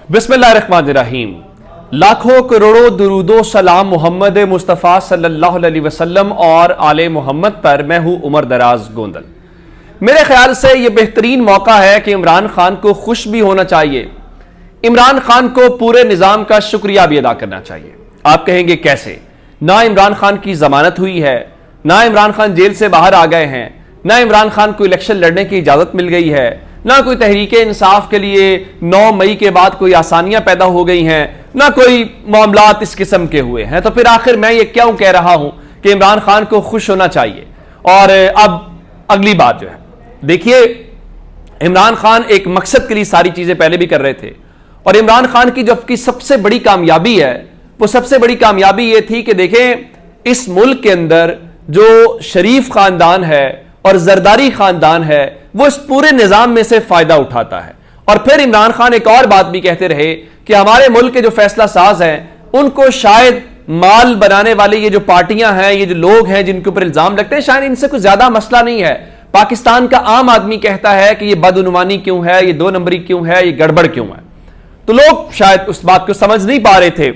بسم اللہ الرحمن الرحیم. لاکھوں کروڑوں درود و سلام محمد مصطفیٰ صلی اللہ علیہ وسلم اور آل محمد پر. میں ہوں عمر دراز گوندل. میرے خیال سے یہ بہترین موقع ہے کہ عمران خان کو خوش بھی ہونا چاہیے, عمران خان کو پورے نظام کا شکریہ بھی ادا کرنا چاہیے. آپ کہیں گے کیسے؟ نہ عمران خان کی ضمانت ہوئی ہے, نہ عمران خان جیل سے باہر آ گئے ہیں, نہ عمران خان کو الیکشن لڑنے کی اجازت مل گئی ہے, نہ کوئی تحریک انصاف کے لیے 9 مئی کے بعد کوئی آسانیاں پیدا ہو گئی ہیں, نہ کوئی معاملات اس قسم کے ہوئے ہیں. تو پھر آخر میں یہ کیوں کہہ رہا ہوں کہ عمران خان کو خوش ہونا چاہیے. اور اب اگلی بات جو ہے, دیکھیے عمران خان ایک مقصد کے لیے ساری چیزیں پہلے بھی کر رہے تھے, اور عمران خان کی جو سب سے بڑی کامیابی ہے وہ سب سے بڑی کامیابی یہ تھی کہ دیکھیں اس ملک کے اندر جو شریف خاندان ہے اور زرداری خاندان ہے وہ اس پورے نظام میں سے فائدہ اٹھاتا ہے. اور پھر عمران خان ایک اور بات بھی کہتے رہے کہ ہمارے ملک کے جو فیصلہ ساز ہیں ان کو شاید مال بنانے والے یہ جو پارٹیاں ہیں, یہ جو لوگ ہیں جن کے اوپر الزام لگتے ہیں, شاید ان سے کوئی زیادہ مسئلہ نہیں ہے. پاکستان کا عام آدمی کہتا ہے کہ یہ بدعنوانی کیوں ہے, یہ 2 نمبری کیوں ہے, یہ گڑبڑ کیوں ہے. تو لوگ شاید اس بات کو سمجھ نہیں پا رہے تھے.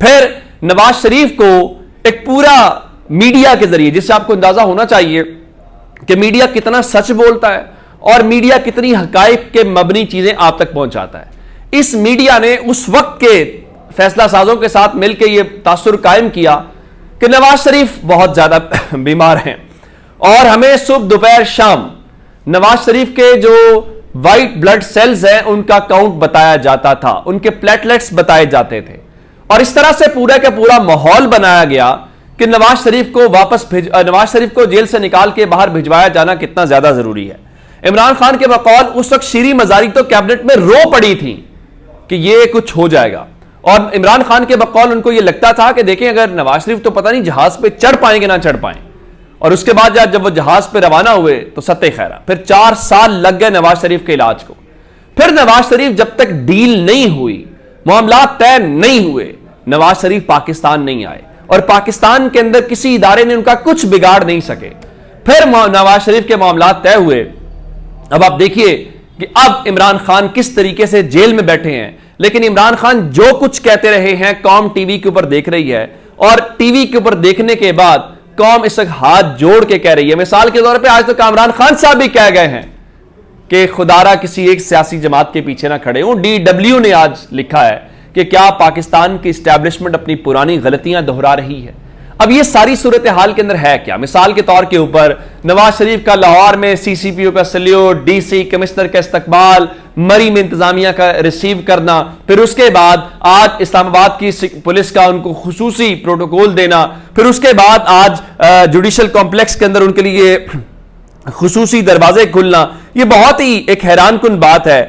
پھر نواز شریف کو ایک پورا میڈیا کے ذریعے, جس سے آپ کو اندازہ ہونا چاہیے کہ میڈیا کتنا سچ بولتا ہے اور میڈیا کتنی حقائق کے مبنی چیزیں آپ تک پہنچاتا ہے, اس میڈیا نے اس وقت کے فیصلہ سازوں کے ساتھ مل کے یہ تاثر قائم کیا کہ نواز شریف بہت زیادہ بیمار ہیں, اور ہمیں صبح دوپہر شام نواز شریف کے جو وائٹ بلڈ سیلز ہیں ان کا کاؤنٹ بتایا جاتا تھا, ان کے پلیٹلیٹس بتائے جاتے تھے, اور اس طرح سے پورا کا پورا ماحول بنایا گیا کہ نواز شریف کو جیل سے نکال کے باہر بھجوایا جانا کتنا زیادہ ضروری ہے. عمران خان کے بقول اس وقت شیریں مزاری تو کیبنٹ میں رو پڑی تھی کہ یہ کچھ ہو جائے گا, اور عمران خان کے بقول ان کو یہ لگتا تھا کہ دیکھیں اگر نواز شریف تو پتہ نہیں جہاز پہ چڑھ پائیں گے نہ چڑھ پائیں. اور اس کے بعد جب وہ جہاز پہ روانہ ہوئے تو ستہ خیرہ, پھر 4 سال لگ گئے نواز شریف کے علاج کو. پھر نواز شریف جب تک ڈیل نہیں ہوئی, معاملات طے نہیں ہوئے, نواز شریف پاکستان نہیں آئے, اور پاکستان کے اندر کسی ادارے نے ان کا کچھ بگاڑ نہیں سکے. پھر نواز شریف کے معاملات طے ہوئے. اب آپ دیکھیے کہ اب عمران خان کس طریقے سے جیل میں بیٹھے ہیں, لیکن عمران خان جو کچھ کہتے رہے ہیں قوم ٹی وی کے اوپر دیکھ رہی ہے, اور ٹی وی کے اوپر دیکھنے کے بعد قوم اس وقت ہاتھ جوڑ کے کہہ رہی ہے. مثال کے طور پہ آج تک عمران خان صاحب بھی کہہ گئے ہیں کہ خدا را کسی ایک سیاسی جماعت کے پیچھے نہ کھڑے ہوں. DW نے آج لکھا ہے کہ کیا پاکستان کی اسٹیبلشمنٹ اپنی پرانی غلطیاں دہرا رہی ہے. اب یہ ساری صورتحال کے اندر ہے کیا؟ مثال کے طور کے اوپر نواز شریف کا لاہور میں CCPO کا سلیوٹ, DC کمشنر کا استقبال, مریم انتظامیہ کا ریسیو کرنا, پھر اس کے بعد آج اسلام آباد کی پولیس کا ان کو خصوصی پروٹوکول دینا, پھر اس کے بعد آج جوڈیشل کمپلیکس کے اندر ان کے لیے خصوصی دروازے کھلنا. یہ بہت ہی ایک حیران کن بات ہے,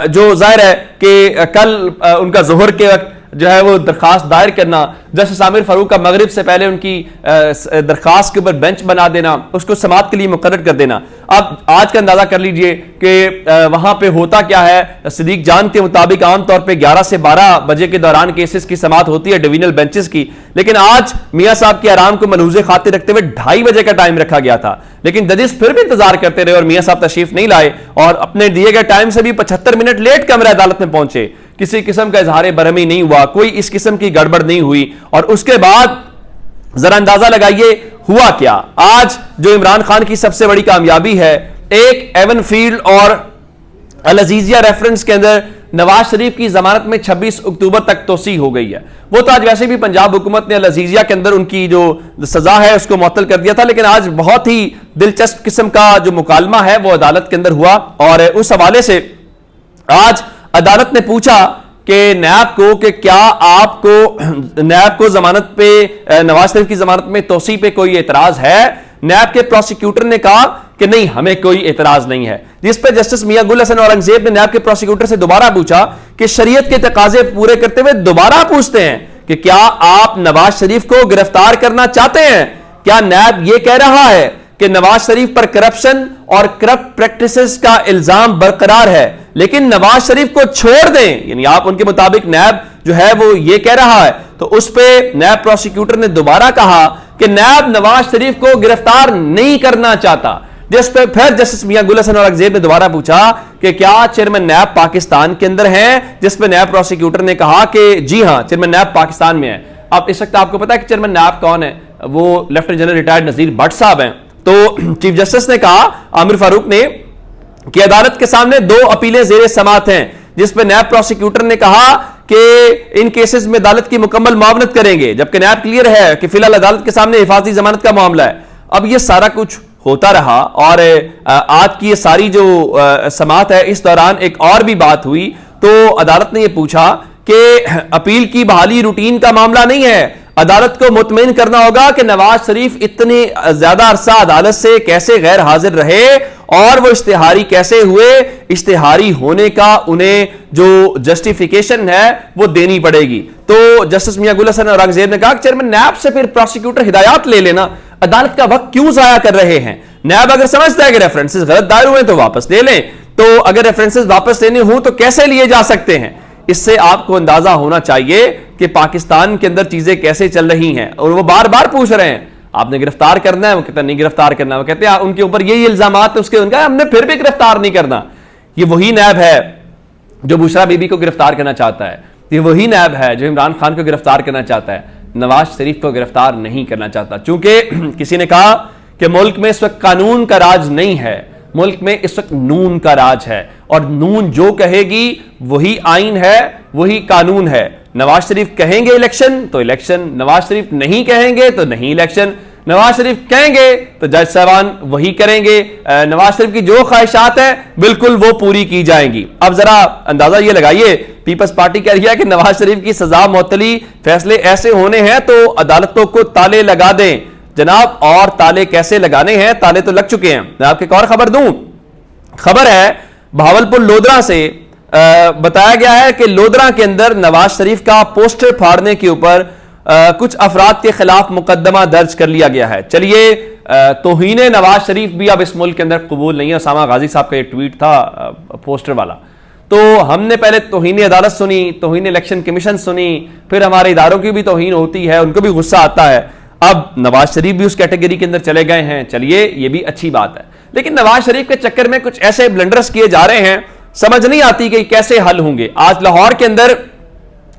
جو ظاہر ہے کہ کل ان کا ظہر کے وقت جو ہے وہ درخواست دائر کرنا, جسٹس عامر فاروق کا مغرب سے پہلے ان کی درخواست کے اوپر بینچ بنا دینا, اس کو سماعت کے لیے مقرر کر دینا. اب آج کا اندازہ کر لیجئے کہ وہاں پہ ہوتا کیا ہے. صدیق جان کے مطابق عام طور پہ 11 سے 12 بجے کے دوران کیسز کی سماعت ہوتی ہے ڈویژنل بینچز کی, لیکن آج میاں صاحب کے آرام کو ملحوظ خاطر رکھتے ہوئے 2:30 بجے کا ٹائم رکھا گیا تھا, لیکن ججز پھر بھی انتظار کرتے رہے اور میاں صاحب تشریف نہیں لائے, اور اپنے دیے گئے ٹائم سے بھی 75 منٹ لیٹ کمرہ عدالت میں پہنچے. کسی قسم کا اظہار برہمی نہیں ہوا, کوئی اس قسم کی گڑبڑ نہیں ہوئی. اور اس کے بعد ذرا اندازہ لگائیے ہوا کیا. آج جو عمران خان کی سب سے بڑی کامیابی ہے, ایک ایون فیلڈ اور العزیزیہ ریفرنس کے اندر نواز شریف کی ضمانت میں 26 اکتوبر تک توسیع ہو گئی ہے. وہ تو آج ویسے بھی پنجاب حکومت نے العزیزیہ کے اندر ان کی جو سزا ہے اس کو معطل کر دیا تھا, لیکن آج بہت ہی دلچسپ قسم کا جو مکالمہ ہے وہ عدالت کے اندر ہوا, اور اس حوالے سے آج عدالت نے پوچھا کہ نیب کو کہ کیا آپ کو نیب کو ضمانت پہ, نواز شریف کی ضمانت میں توسیع پہ کوئی اعتراض ہے. نیب کے پروسیکیوٹر نے کہا کہ نہیں, ہمیں کوئی اعتراض نہیں ہے, جس پہ جسٹس میاں گل حسن اورنگزیب نے نیب کے پروسیکیوٹر سے دوبارہ پوچھا کہ شریعت کے تقاضے پورے کرتے ہوئے دوبارہ پوچھتے ہیں کہ کیا آپ نواز شریف کو گرفتار کرنا چاہتے ہیں. کیا نیب یہ کہہ رہا ہے کہ نواز شریف پر کرپشن اور کرپٹ پریکٹسز کا الزام برقرار ہے, لیکن نواز شریف کو چھوڑ دیں, یعنی آپ ان کے مطابق نیب جو ہے وہ یہ کہہ رہا ہے. تو اس پہ نیب پروسیکیوٹر نے دوبارہ کہا کہ نیب نواز شریف کو گرفتار نہیں کرنا چاہتا, جس پہ پھر جسٹس میاں گل حسن اورنگزیب نے دوبارہ پوچھا کہ کیا چیئرمین نیب پاکستان کے اندر ہیں، جس پہ نیب پروسیکیوٹر نے کہا کہ جی ہاں چیئرمین نیب پاکستان میں ہے۔ اب اس وقت آپ کو پتا ہے کہ چیئرمین نیب کون ہے؟ وہ lieutenant general retired Nazir but صاحب ہیں۔ تو چیف جسٹس نے کہا، عامر فاروق نے، کہ عدالت کے سامنے 2 اپیلیں زیر سماعت ہیں، جس پہ نیب پروسیکیوٹر نے کہا کہ ان کیسز میں عدالت کی مکمل معاونت کریں گے، جبکہ نیب کلیئر ہے کہ فی الحال عدالت کے سامنے حفاظتی ضمانت کا معاملہ ہے۔ اب یہ سارا کچھ ہوتا رہا اور آج کی یہ ساری جو سماعت ہے اس دوران ایک اور بھی بات ہوئی، تو عدالت نے یہ پوچھا کہ اپیل کی بحالی روٹین کا معاملہ نہیں ہے، عدالت کو مطمئن کرنا ہوگا کہ نواز شریف اتنے زیادہ عرصہ عدالت سے کیسے غیر حاضر رہے اور وہ اشتہاری کیسے ہوئے، اشتہاری ہونے کا انہیں جو جسٹیفیکیشن ہے وہ دینی پڑے گی۔ تو جسٹس میاں گل حسن اورنگزیب نے کہا کہ چیئرمین نیب سے پھر پروسیکیوٹر ہدایات لے لینا، عدالت کا وقت کیوں ضائع کر رہے ہیں؟ نیب اگر سمجھتا ہے کہ ریفرنسز غلط دائر ہوئے تو واپس لے لیں، تو اگر ریفرنسز واپس لینے ہوں تو کیسے لیے جا سکتے ہیں؟ اس سے آپ کو اندازہ ہونا چاہیے کہ پاکستان کے اندر چیزیں کیسے چل رہی ہیں، اور وہ بار بار پوچھ رہے ہیں آپ نے گرفتار کرنا ہے، وہ کہتے ہیں نہیں گرفتار کرنا، وہ کہتے ہیں ان کے اوپر یہی الزامات اس کے، ان کا ہم نے پھر بھی گرفتار نہیں کرنا۔ یہ وہی نیب ہے جو بشرا بی بی کو گرفتار کرنا چاہتا ہے، یہ وہی نیب ہے جو عمران خان کو گرفتار کرنا چاہتا ہے، نواز شریف کو گرفتار نہیں کرنا چاہتا، چونکہ کسی نے کہا کہ ملک میں اس وقت قانون کا راج نہیں ہے، ملک میں اس وقت نون کا راج ہے، اور نون جو کہے گی وہی آئین ہے، وہی قانون ہے۔ نواز شریف کہیں گے الیکشن تو الیکشن، نواز شریف نہیں کہیں گے تو نہیں الیکشن، نواز شریف کہیں گے تو جج صاحبان وہی کریں گے، نواز شریف کی جو خواہشات ہیں بالکل وہ پوری کی جائیں گی۔ اب ذرا اندازہ یہ لگائیے، پیپلز پارٹی کہہ رہی ہے کہ نواز شریف کی سزا معطلی فیصلے ایسے ہونے ہیں تو عدالتوں کو تالے لگا دیں۔ جناب اور تالے کیسے لگانے ہیں؟ تالے تو لگ چکے ہیں۔ میں آپ کو ایک اور خبر دوں، خبر ہے بہاولپور لودرا سے، بتایا گیا ہے کہ لودرا کے اندر نواز شریف کا پوسٹر پھاڑنے کے اوپر کچھ افراد کے خلاف مقدمہ درج کر لیا گیا ہے۔ چلیے، توہین نواز شریف بھی اب اس ملک کے اندر قبول نہیں ہے۔ اسامہ غازی صاحب کا یہ ٹویٹ تھا پوسٹر والا، تو ہم نے پہلے توہین عدالت سنی، توہین الیکشن کمیشن سنی، پھر ہمارے اداروں کی بھی توہین ہوتی ہے، ان کو بھی غصہ آتا ہے، اب نواز شریف بھی اس کیٹیگری کے اندر چلے گئے ہیں۔ چلیے یہ بھی اچھی بات ہے، لیکن نواز شریف کے چکر میں کچھ ایسے بلنڈرز کیے جا رہے ہیں، سمجھ نہیں آتی کہ کیسے حل ہوں گے۔ آج لاہور کے اندر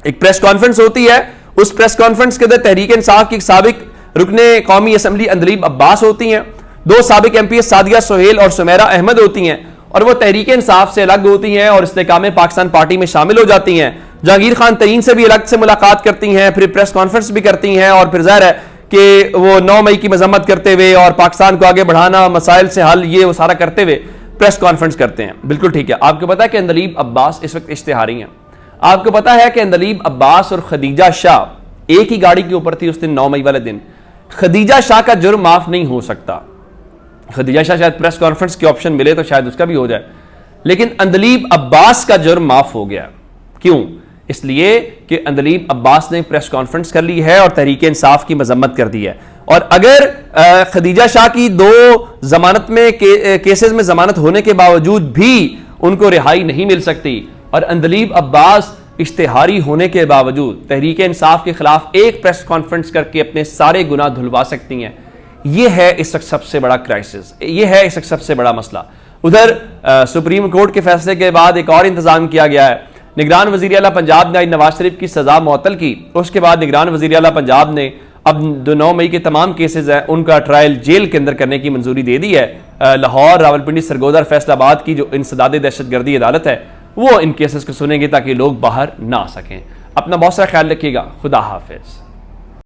ایک پریس کانفرنس ہوتی ہے، اس پریس کانفرنس کے اندر تحریک انصاف کی سابق رکن قومی اسمبلی اندلیب عباس ہوتی ہیں، 2 سابق MPs Sadia Sohail اور سمیرہ احمد ہوتی ہیں، اور وہ تحریک انصاف سے الگ ہوتی ہیں اور استحکام پاکستان پارٹی میں شامل ہو جاتی ہیں۔ جہانگیر خان ترین سے بھی الگ سے ملاقات کرتی ہیں، پھر پریس کانفرنس بھی کرتی ہیں، اور پھر ظاہر ہے کہ وہ 9 مئی کی مذمت کرتے ہوئے اور پاکستان کو آگے بڑھانا، مسائل سے حل، یہ وہ سارا کرتے ہوئے پریس کانفرنس کرتے ہیں۔ بالکل ٹھیک ہے، آپ کو پتا ہے کہ اندلیب عباس اس وقت اشتہاری ہیں۔ آپ کو پتا ہے کہ اندلیب عباس اور خدیجہ شاہ ایک ہی گاڑی کے اوپر تھی اس دن 9 مئی والے دن۔ خدیجہ شاہ کا جرم معاف نہیں ہو سکتا، خدیجہ شاہ شاید پریس کانفرنس کی آپشن ملے تو شاید اس کا بھی ہو جائے، لیکن اندلیب عباس کا جرم معاف ہو گیا۔ کیوں؟ اس لیے کہ اندلیب عباس نے پریس کانفرنس کر لی ہے اور تحریک انصاف کی مذمت کر دی ہے، اور اگر خدیجہ شاہ کی 2 ضمانت میں کیسز میں ضمانت ہونے کے باوجود بھی ان کو رہائی نہیں مل سکتی، اور اندلیب عباس اشتہاری ہونے کے باوجود تحریک انصاف کے خلاف ایک پریس کانفرنس کر کے اپنے سارے گناہ دھلوا سکتی ہیں، یہ ہے اس وقت سب سے بڑا کرائسس، یہ ہے اس وقت سب سے بڑا مسئلہ۔ ادھر سپریم کورٹ کے فیصلے کے بعد ایک اور انتظام کیا گیا ہے، نگران وزیر اعلیٰ پنجاب نے نواز شریف کی سزا معطل کی، اس کے بعد نگران وزیر اعلیٰ پنجاب نے اب 9 مئی کے تمام کیسز ہیں ان کا ٹرائل جیل کے اندر کرنے کی منظوری دے دی ہے۔ لاہور، راولپنڈی، سرگودا، فیصل آباد کی جو انسداد دہشت گردی عدالت ہے وہ ان کیسز کو سنیں گے تاکہ لوگ باہر نہ آ سکیں۔ اپنا بہت سارا خیال رکھیے گا، خدا حافظ۔